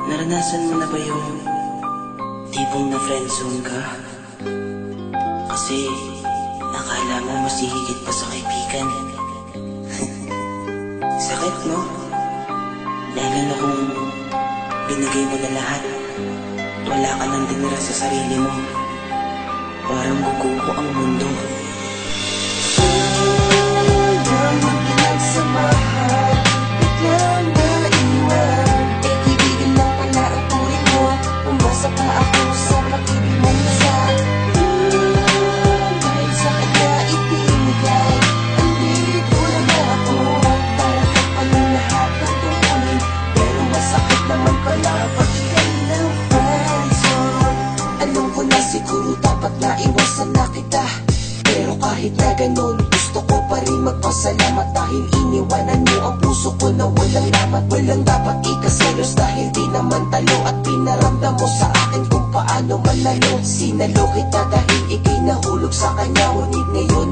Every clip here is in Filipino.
Naranasan mo na ba yung tipong na friendzone ka? Kasi akala mo mas hihigit pa sa kaibigan. Sakit, no? Dahil ano kung binigay mo na lahat, wala ka nang tinira sa sarili mo. Parang guguho ang mundo. Sayang ang pinagsamahan, biglang naiwan. Eh, kaibigan lang pala ang turing mo. Umasa pa ako sa pag-ibig mong nasa. Dahil sa kanya ibinigay, andito lang ako. Para kapalang lahat ng tungkulin. Pero masakit naman pala pag ikay ng friendzone. Alam ko na siguro dapat na iwasan na kita, pero kahit na ganun, gusto ko pa rin magpasalamat. Dahil iniwanan mo ang puso ko na walang lamat. Walang dapat ikaselos dahil di naman talo. At pinaramdam mo sa akin kung paano manalo. Sinalo kita dahil ikay nahulog sa kanya. Ngunit ngayon,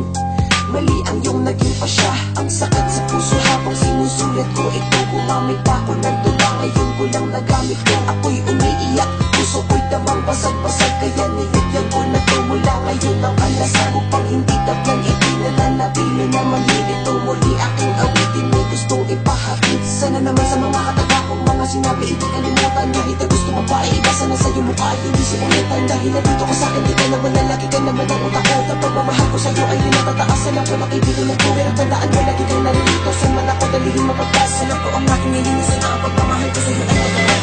mali ang iyong naging pasya. Ang sakit sa puso habang sinusulat ko ito. Gumamit ako ng tula, ngayon ko lang nagamit ko. Ako'y umiiyak, puso ko'y damang basag-basag. Kaya nilagyan ko na ito mula ngayon ang alasan upang hindi tablan. Itinananabili na malilito muli aking awitin. May gustong ipahapit. Sana naman sa mga kataga kong mga sinabi hindi kalimutan. Kahit na gusto mapaiba, sana sa'yo mukha ay hindi simulitan. Dahil nandito ka sa'kin, di ka naman lalaki ka naman ang utak ko. At pagmamahal ko sa'yo ay linatataas. Alam ko na kaibigan na ko, pero tandaan mo lagi kang naririto. Saan man ako dalhin mapagpas. Alam ko ang aking nilinisan na ang pagmamahal ko sa'yo ay matagal.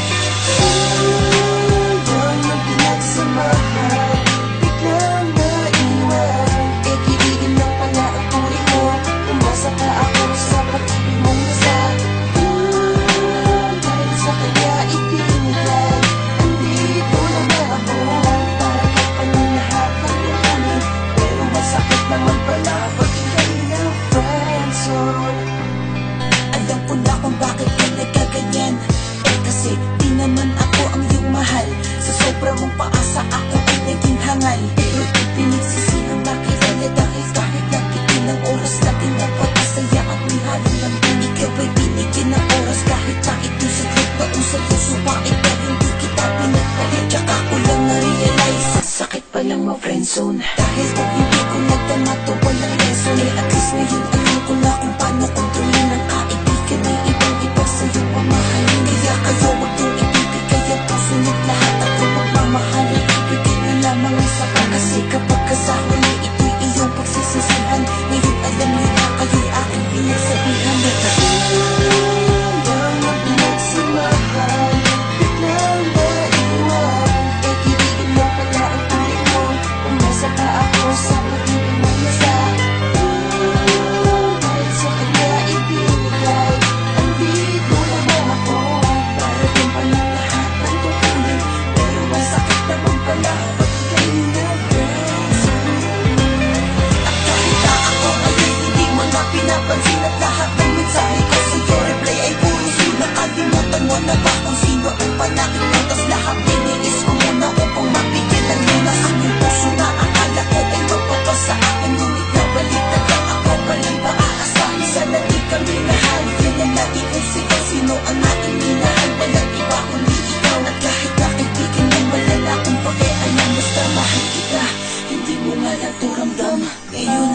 Sayang ang pinagsamahan, biglang naiwan. Eh, kaibigan lang pala ang turing mo. Umasa pa ako sa pag-ibig mong nasa. Dahil sa kanya ibinigay, andito lang ako. Para kapalang lahat ng tungkulin. Pero masakit naman pala pag ikay ng friendzone. Alam ko na kung bakit ka nagkaganyan. Eh, kasi di naman ako ang iyong mahal. Sa sobra mong paasa ako ay naging hangal. Pero di pinagsisihang nakilala dahil kahit nakikin ng oras natin napakasaya at may halong lambing. Ikaw ay binigyan ng oras kahit na ito saglit na usap yung sumakit na hindi kita pinagpalit. Tsaka ko lang na-realize, sakit palang ma-friendzone. Dahil kung hindi ko nagdama to walang lesson. Eh, at least ngayon alam ko na kung paano kontrolin ang kaibigan. May ibang-iba sa'yo pamahalin. Kaya kayo wag yung ibibigay ang puso niyo't lahat ako magmamahalin. Ibigay na lamang ang saka kasi kapag kasahuli ito'y iyong pagsisisihan. Ngayon alam niyo na kayo'y aking pinagsabihan. Sayang ang pinagsamahan, biglang naiwan. Eh, kaibigan lang pala ang turing mo. Umasa pa ako sa pag-ibig mong nasa. Dahil sa kanya ibinigay, andito lang ako. Para din pala lahat ng tungkulin. Pero masakit naman pala pag ikay na friendzone. At kahit na ako ngayon hindi mo na pinapansin. At lahat ng mensahe ko sa'yo reply ay puro sino. Nakalimutan mo na ba kung sino ang panakit mo? Tas lahat tiniis ko muna upang mabigyan ng lunas. Ang iyong puso na akala ko ay magpapa sa akin. Ngunit nabaliktad lang ako palang maaasahin. Sana di kami mahal. Yan ang lagi kong sigaw. Sino ang aking minahal? Walang iba kundi ikaw. At kahit na kaibigan ng malala kung pakialam, basta mahal kita, hindi mo nga lang to ramdam. Ngayon,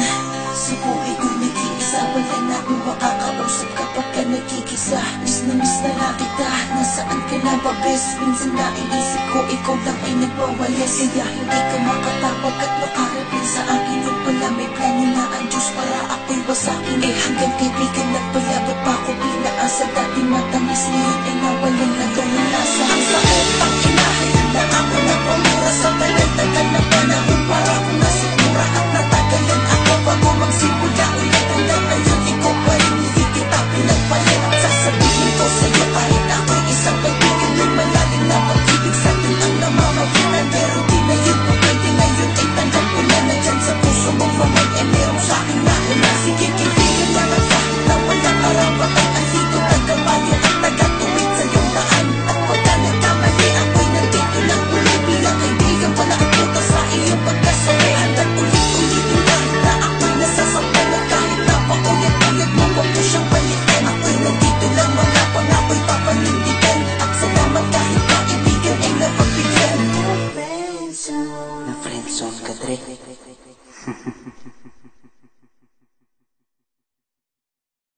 sa buhay ko'y nag-iisa. Wala na akong makakausap kapag ka nagkikisa. Miss na lang kita. Nasaan ka na ba, best? Minsan naiisip ko ikaw lang ay nagbawalas. Kaya hindi ka makatawag at makarapin sa akin. Yung pala may plano na ang Diyos para ako'y wasakin. Eh, hanggang kaibigan lang pala, ba't pa ako pinaasa? Dati matamis ngayon ay nawalan na itong nasa. Ang sakit ang inahayin na ako na pumura sa tagal-tagal na panahon. Para kung nasikura at natagalan ako bago magsimula ulit. Hanggang ngayon ikaw pa rin hindi kita pinagpalit. Sasabihin ko sa'yo kahit ako'y isang kaibigan. May malalim na pag-ibig sa'tin ang namamagitan. Pero di na yun po pwede ngayon ay tanggap ko na nandyan sa puso mong mamag. Eh, merong sa'kin na una. Sige, kaibigan lang at kahit na walang karapatan. Andito tagapayo at tagatulong. friendzone ka, Dre.